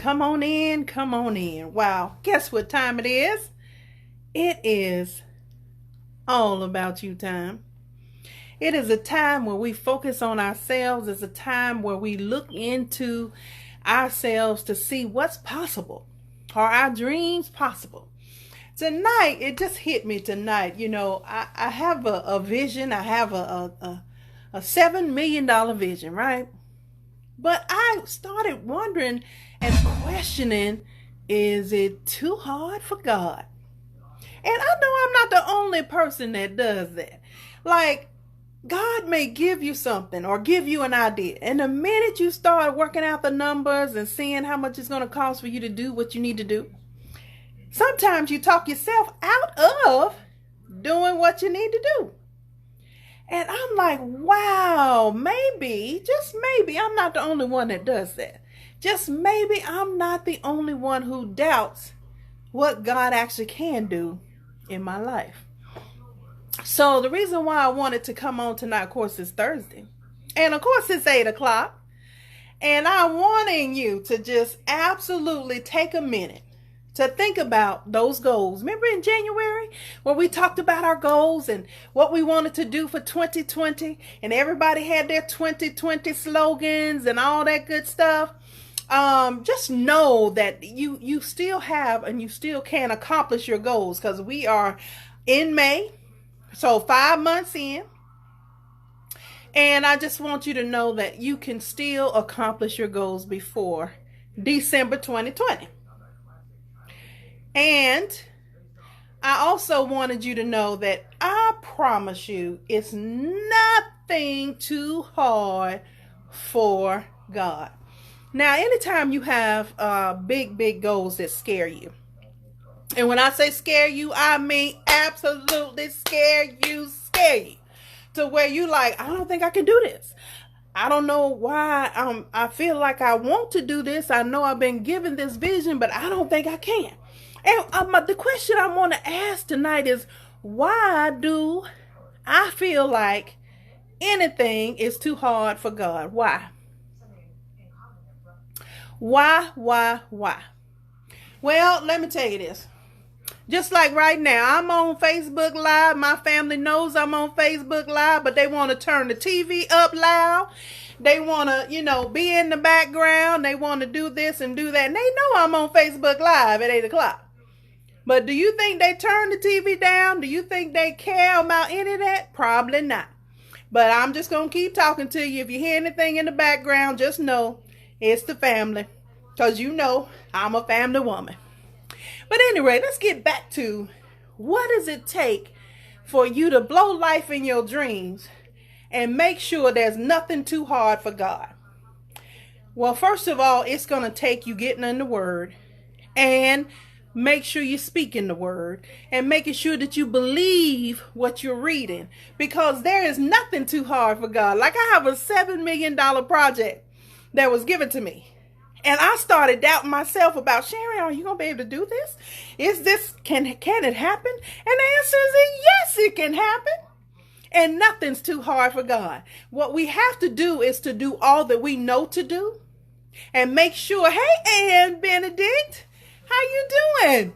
come on in, come on in. Wow, guess what time it is? It is all about you time. It is a time where we focus on ourselves. It's a time where we look into ourselves to see what's possible. Are our dreams possible? Tonight, it just hit me tonight. I have a vision. I have a $7 million vision, right? But I started wondering and questioning, is it too hard for God? And I know I'm not the only person that does that. Like, God may give you something or give you an idea. And the minute you start working out the numbers and seeing how much it's going to cost for you to do what you need to do, sometimes you talk yourself out of doing what you need to do. And I'm like, wow, maybe, just maybe, I'm not the only one that does that. Just maybe I'm not the only one who doubts what God actually can do in my life. So the reason why I wanted to come on tonight, of course, is Thursday. And of course, it's 8 o'clock. And I'm wanting you to just absolutely take a minute to think about those goals. Remember in January where we talked about our goals and what we wanted to do for 2020, and everybody had their 2020 slogans and all that good stuff. Just know that you still have and you still can accomplish your goals, because we are in May, so 5 months in. And I just want you to know that you can still accomplish your goals before December 2020. And I also wanted you to know that I promise you it's nothing too hard for God. Now, anytime you have big goals that scare you, and when I say scare you, I mean absolutely scare you, to where you like, I don't think I can do this. I don't know why I feel like I want to do this. I know I've been given this vision, but I don't think I can. And the question I want to ask tonight is, why do I feel like anything is too hard for God? Why? Why? Well, let me tell you this. Just like right now, I'm on Facebook Live. My family knows I'm on Facebook Live, but they want to turn the TV up loud. They want to, be in the background. They want to do this and do that. And they know I'm on Facebook Live at 8 o'clock. But do you think they turn the TV down? Do you think they care about any of that? Probably not. But I'm just going to keep talking to you. If you hear anything in the background, just know it's the family. Because I'm a family woman. But anyway, let's get back to, what does it take for you to blow life in your dreams and make sure there's nothing too hard for God? Well, first of all, it's going to take you getting in the Word, and make sure you speak in the Word, and making sure that you believe what you're reading, because there is nothing too hard for God. Like, I have a $7 million project that was given to me. And I started doubting myself about, Sharon, are you going to be able to do this? Can it happen? And the answer is yes, it can happen. And nothing's too hard for God. What we have to do is to do all that we know to do, and make sure, hey, Ann Benedict, how you doing?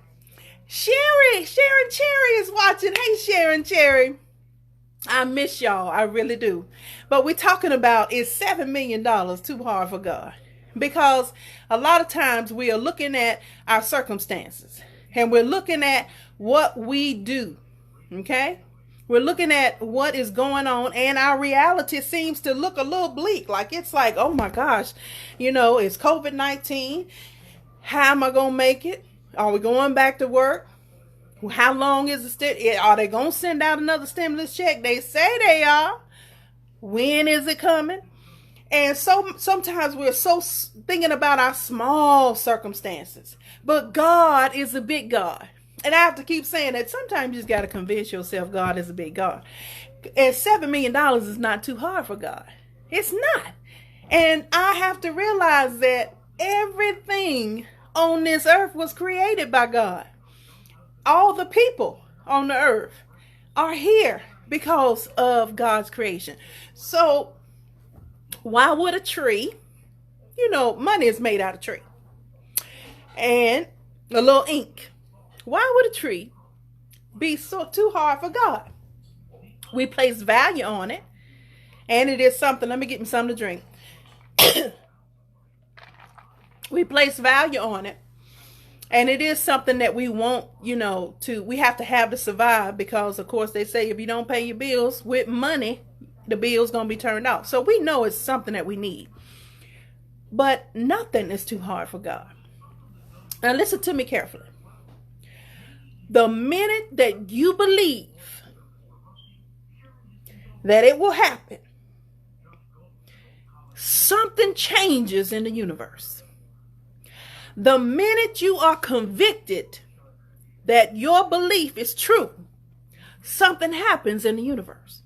Sharon Cherry is watching. Hey, Sharon Cherry. I miss y'all. I really do. But we're talking about, is $7 million too hard for God? Because a lot of times we are looking at our circumstances, and we're looking at what we do. Okay? We're looking at what is going on, and our reality seems to look a little bleak. Like, it's like, oh my gosh, it's COVID-19. How am I going to make it? Are we going back to work? How long is it? Are they going to send out another stimulus check? They say they are. When is it coming? And so sometimes we're so thinking about our small circumstances. But God is a big God. And I have to keep saying that sometimes you just got to convince yourself God is a big God. And $7 million is not too hard for God. It's not. And I have to realize that everything on this earth was created by God. All the people on the earth are here because of God's creation. So why would a tree, money is made out of tree. and a little ink. Why would a tree be so too hard for God? We place value on it, and it is something. Let me get me something to drink. We place value on it, and it is something that we want, we have to have to survive, because of course they say if you don't pay your bills with money, the bill's going to be turned off. So we know it's something that we need. But nothing is too hard for God. Now listen to me carefully. The minute that you believe that it will happen, something changes in the universe. The minute you are convicted that your belief is true, something happens in the universe.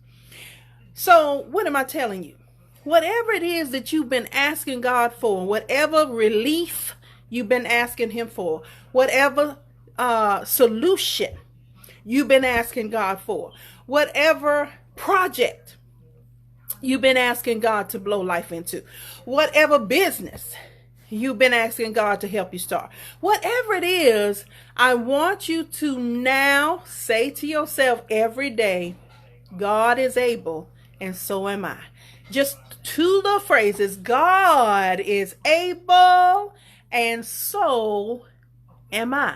So what am I telling you? Whatever it is that you've been asking God for, whatever relief you've been asking him for, whatever solution you've been asking God for, whatever project you've been asking God to blow life into, whatever business you've been asking God to help you start, whatever it is, I want you to now say to yourself every day, God is able and so am I. Just two little phrases. God is able and so am I.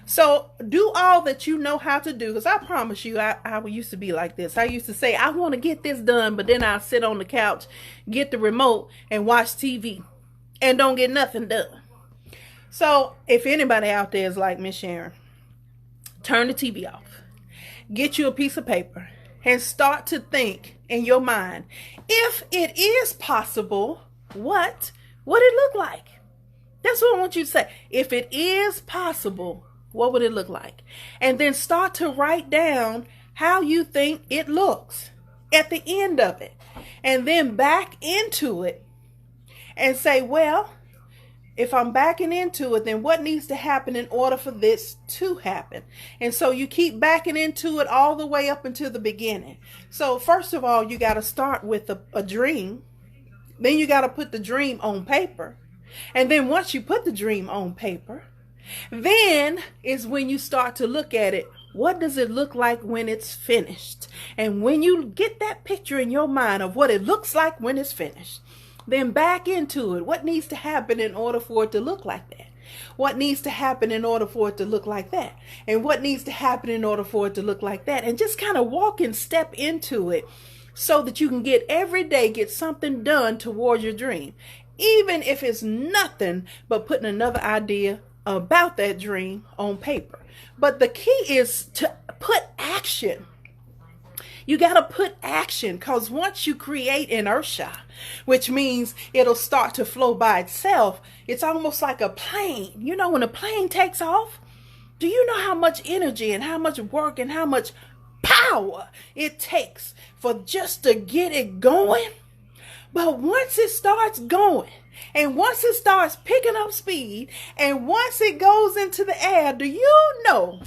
So do all that you know how to do, because I promise you, I used to be like this. I used to say, I want to get this done, but then I'll sit on the couch, get the remote, and watch TV, and don't get nothing done. So if anybody out there is like Miss Sharon, turn the TV off, get you a piece of paper, and start to think in your mind, if it is possible, what would it look like? That's what I want you to say. If it is possible, what would it look like? And then start to write down how you think it looks at the end of it. And then back into it and say, well, if I'm backing into it, then what needs to happen in order for this to happen? And so you keep backing into it all the way up until the beginning. So first of all, you got to start with a dream. Then you got to put the dream on paper. And then once you put the dream on paper, then is when you start to look at it. What does it look like when it's finished? And when you get that picture in your mind of what it looks like when it's finished, then back into it. What needs to happen in order for it to look like that? What needs to happen in order for it to look like that? And what needs to happen in order for it to look like that? And just kind of walk and step into it so that you can every day get something done towards your dream. Even if it's nothing but putting another idea about that dream on paper. But the key is to put action. You got to put action, because once you create inertia, which means it'll start to flow by itself, it's almost like a plane. You know, when a plane takes off, do you know how much energy and how much work and how much power it takes for just to get it going? But once it starts going, and once it starts picking up speed, and once it goes into the air, do you know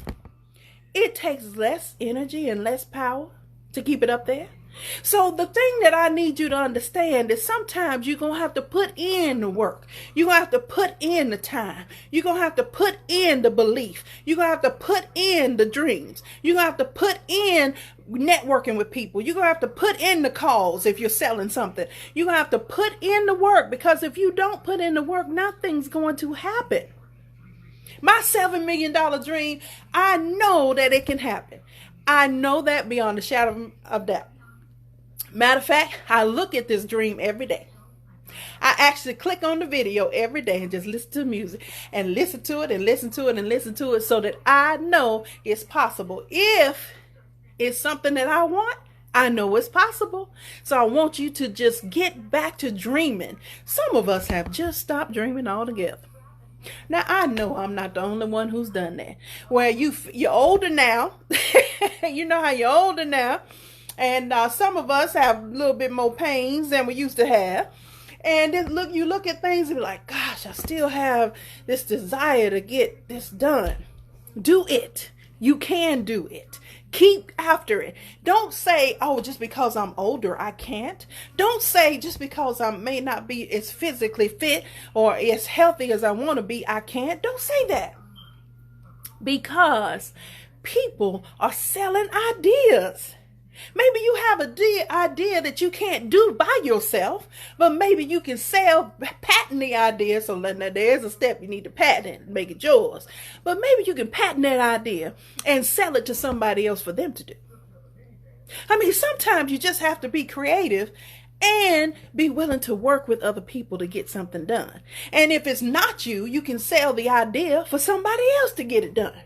it takes less energy and less power to keep it up there? So the thing that I need you to understand is sometimes you're going to have to put in the work. You're going to have to put in the time. You're going to have to put in the belief. You're going to have to put in the dreams. You're going to have to put in networking with people. You're going to have to put in the calls if you're selling something. You're going to have to put in the work, because if you don't put in the work, nothing's going to happen. My $7 million dream, I know that it can happen. I know that beyond a shadow of doubt. Matter of fact, I look at this dream every day. I actually click on the video every day and just listen to music and listen to it and listen to it and listen to it, so that I know it's possible. If it's something that I want, I know it's possible. So I want you to just get back to dreaming. Some of us have just stopped dreaming altogether. Now, I know I'm not the only one who's done that. Well, you're older now. You know how you're older now. And some of us have a little bit more pains than we used to have. And then you look at things and be like, gosh, I still have this desire to get this done. Do it. You can do it. Keep after it. Don't say, oh, just because I'm older, I can't. Don't say just because I may not be as physically fit or as healthy as I want to be, I can't. Don't say that. Because people are selling ideas. Maybe you have an idea that you can't do by yourself, but maybe you can patent the idea. So there's a step you need to patent it and make it yours. But maybe you can patent that idea and sell it to somebody else for them to do. I mean, sometimes you just have to be creative and be willing to work with other people to get something done. And if it's not you, you can sell the idea for somebody else to get it done.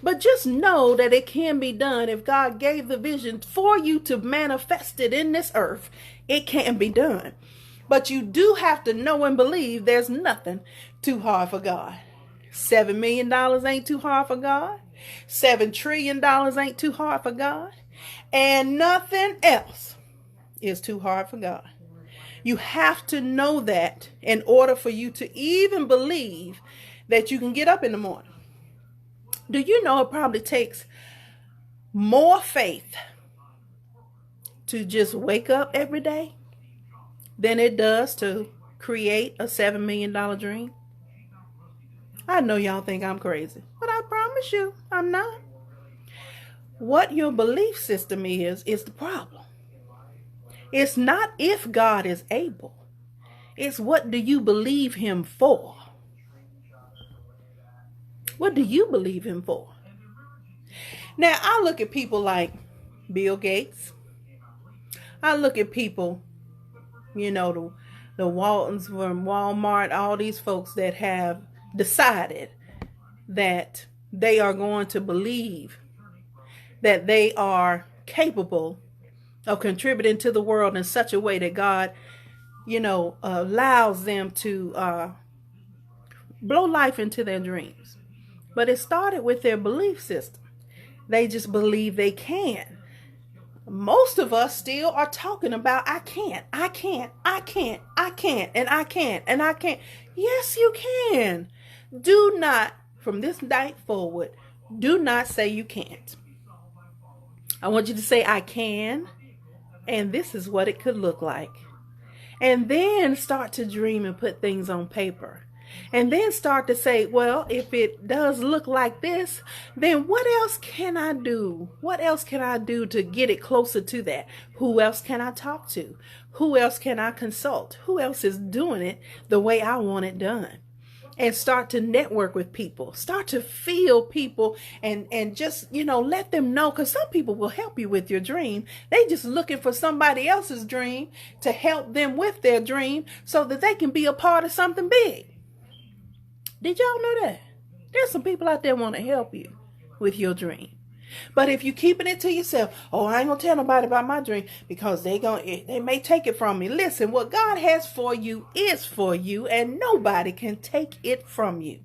But just know that it can be done. If God gave the vision for you to manifest it in this earth, it can be done. But you do have to know and believe there's nothing too hard for God. $7 million ain't too hard for God. $7 trillion ain't too hard for God. And nothing else is too hard for God. You have to know that in order for you to even believe that you can get up in the morning. Do you know it probably takes more faith to just wake up every day than it does to create a $7 million dream? I know y'all think I'm crazy, but I promise you I'm not. What your belief system is the problem. It's not if God is able. It's what do you believe him for? What do you believe him for? Now, I look at people like Bill Gates. I look at people, the Waltons from Walmart, all these folks that have decided that they are going to believe that they are capable of contributing to the world in such a way that God, allows them to blow life into their dreams. But it started with their belief system. They just believe they can. Most of us still are talking about, I can't. Yes, you can. Do not, from this night forward, do not say you can't. I want you to say, I can, and this is what it could look like. And then start to dream and put things on paper. And then start to say, well, if it does look like this, then what else can I do? What else can I do to get it closer to that? Who else can I talk to? Who else can I consult? Who else is doing it the way I want it done? And start to network with people. Start to feel people and just, let them know. Because some people will help you with your dream. They just looking for somebody else's dream to help them with their dream so that they can be a part of something big. Did y'all know that? There's some people out there want to help you with your dream. But if you keeping it to yourself, oh, I ain't gonna tell nobody about my dream because they may take it from me. Listen, what God has for you is for you, and nobody can take it from you.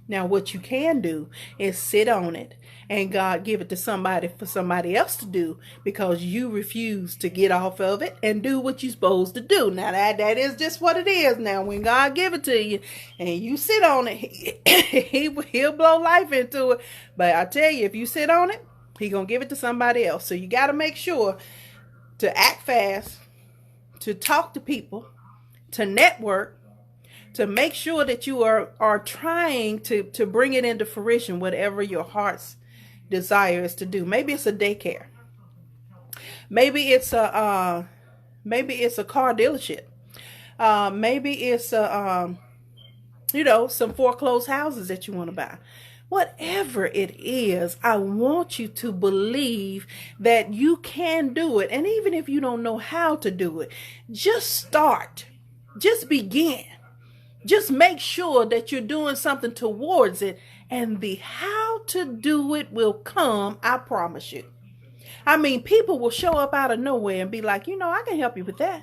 Now, what you can do is sit on it and God give it to somebody for somebody else to do because you refuse to get off of it and do what you're supposed to do. Now, that is just what it is. Now, when God give it to you and you sit on it, he'll blow life into it. But I tell you, if you sit on it, he's going to give it to somebody else. So you got to make sure to act fast, to talk to people, to network, to make sure that you are trying to bring it into fruition, whatever your heart's desire is to do. Maybe it's a daycare. Maybe it's a car dealership. Maybe it's some foreclosed houses that you want to buy. Whatever it is, I want you to believe that you can do it. And even if you don't know how to do it, just start. Just begin. Just make sure that you're doing something towards it, and the how to do it will come, I promise you. I mean, people will show up out of nowhere and be like, I can help you with that.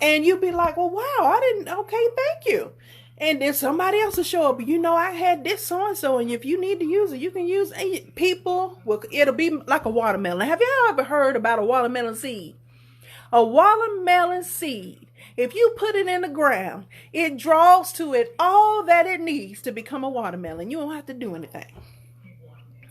And you'll be like, well, wow, okay, thank you. And then somebody else will show up, I had this so-and-so, and if you need to use it, you can use it. It'll be like a watermelon. Have y'all ever heard about a watermelon seed? A watermelon seed. If you put it in the ground, it draws to it all that it needs to become a watermelon. You don't have to do anything.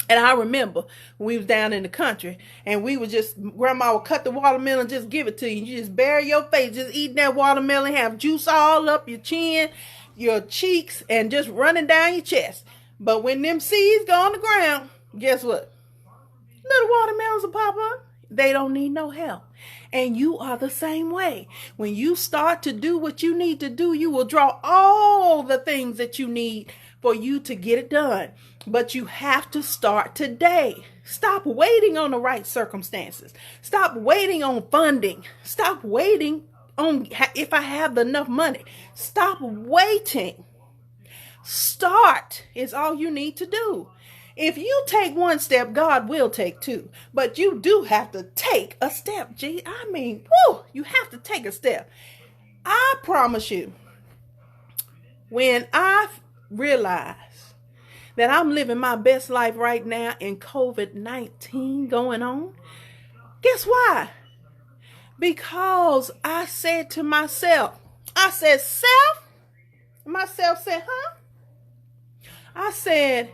And I remember when we was down in the country and we would just, grandma would cut the watermelon and just give it to you. You just bury your face, just eating that watermelon, have juice all up your chin, your cheeks, and just running down your chest. But when them seeds go on the ground, guess what? Little watermelons will pop up. They don't need no help. And you are the same way. When you start to do what you need to do, you will draw all the things that you need for you to get it done. But you have to start today. Stop waiting on the right circumstances. Stop waiting on funding. Stop waiting on if I have enough money. Stop waiting. Start is all you need to do. If you take one step, God will take two. But you do have to take a step. You have to take a step. I promise you, when I realize that I'm living my best life right now in COVID-19 going on, guess why? Because I said to myself, myself said, huh? I said,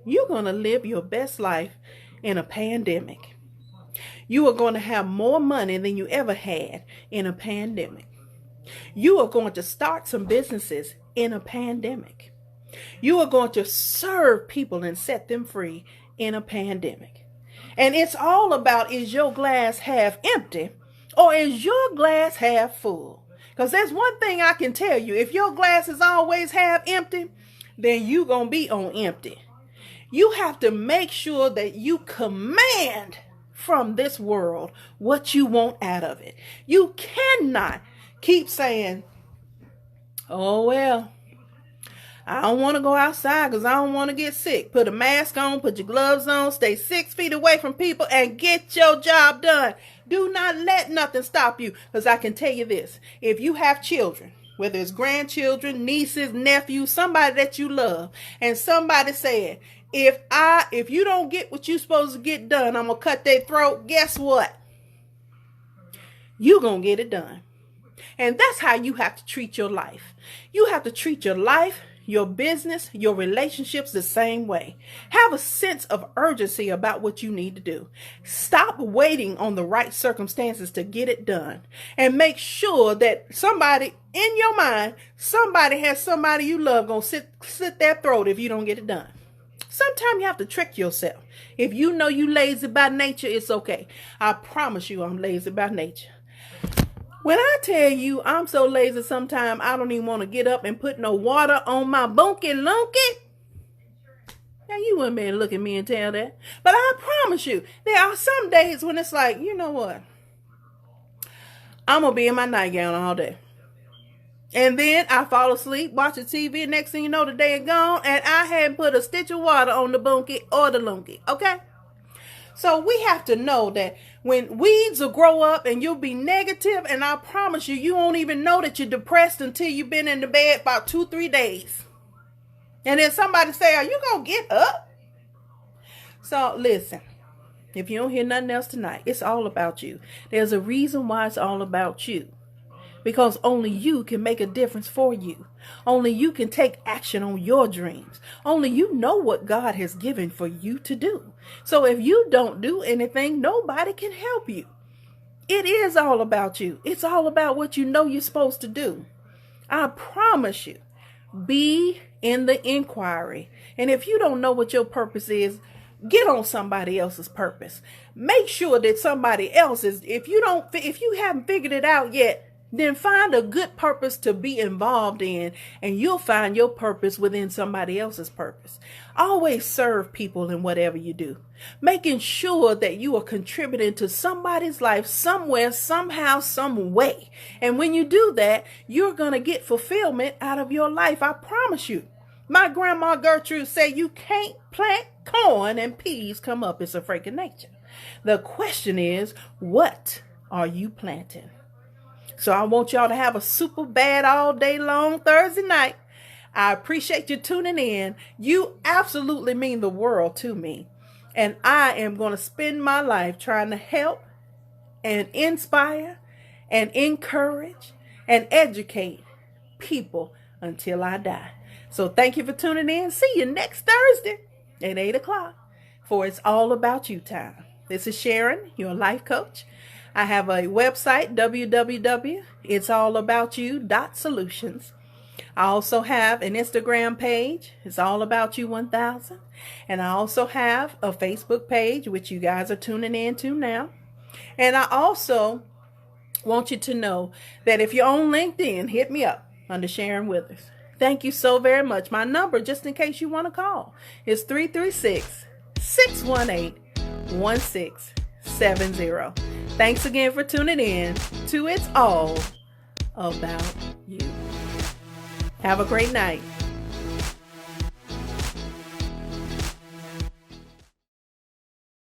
you're going to live your best life in a pandemic. You are going to have more money than you ever had in a pandemic. You are going to start some businesses in a pandemic. You are going to serve people and set them free in a pandemic. And it's all about, is your glass half empty or is your glass half full? Because there's one thing I can tell you. If your glass is always half empty, then you're going to be on empty. You have to make sure that you command from this world what you want out of it. You cannot keep saying, oh, well, I don't want to go outside because I don't want to get sick. Put a mask on, put your gloves on, stay 6 feet away from people and get your job done. Do not let nothing stop you. Because I can tell you this, if you have children, whether it's grandchildren, nieces, nephews, somebody that you love, and somebody said, if you don't get what you're supposed to get done, I'm going to cut their throat. Guess what? You're going to get it done. And that's how you have to treat your life. You have to treat your life, your business, your relationships the same way. Have a sense of urgency about what you need to do. Stop waiting on the right circumstances to get it done. And make sure that somebody in your mind, somebody has somebody you love going to slit their throat if you don't get it done. Sometimes you have to trick yourself. If you know you lazy by nature, it's okay. I promise you I'm lazy by nature. When I tell you I'm so lazy sometimes I don't even want to get up and put no water on my bunky lunky. Now you wouldn't be able to look at me and tell that. But I promise you, there are some days when it's like, you know what? I'm going to be in my nightgown all day. And then I fall asleep, watching TV. Next thing you know, the day is gone. And I hadn't put a stitch of water on the bunky or the lunky. Okay? So we have to know that when weeds will grow up and you'll be negative, and I promise you, you won't even know that you're depressed until you've been in the bed about 2-3 days. And then somebody say, are you going to get up? So listen, if you don't hear nothing else tonight, it's all about you. There's a reason why it's all about you. Because only you can make a difference for you. Only you can take action on your dreams. Only you know what God has given for you to do. So if you don't do anything, nobody can help you. It is all about you. It's all about what you know you're supposed to do. I promise you, be in the inquiry. And if you don't know what your purpose is, get on somebody else's purpose. Make sure that somebody else is, if you haven't figured it out yet, then find a good purpose to be involved in, and you'll find your purpose within somebody else's purpose. Always serve people in whatever you do, making sure that you are contributing to somebody's life somewhere, somehow, some way. And when you do that, you're going to get fulfillment out of your life. I promise you. My grandma Gertrude said you can't plant corn and peas come up. It's a freaking nature. The question is, what are you planting? So I want y'all to have a super bad all day long Thursday night. I appreciate you tuning in. You absolutely mean the world to me. And I am going to spend my life trying to help and inspire and encourage and educate people until I die. So thank you for tuning in. See you next Thursday at 8 o'clock. for It's All About You time. This is Sharon, your life coach. I have a website, www.it'sallaboutyou.solutions. I also have an Instagram page, It's All About You 1000. And I also have a Facebook page, which you guys are tuning in to now. And I also want you to know that if you're on LinkedIn, hit me up under Sharon Withers. Thank you so very much. My number, just in case you want to call, is 336-618-1670. Thanks again for tuning in to It's All About You. Have a great night.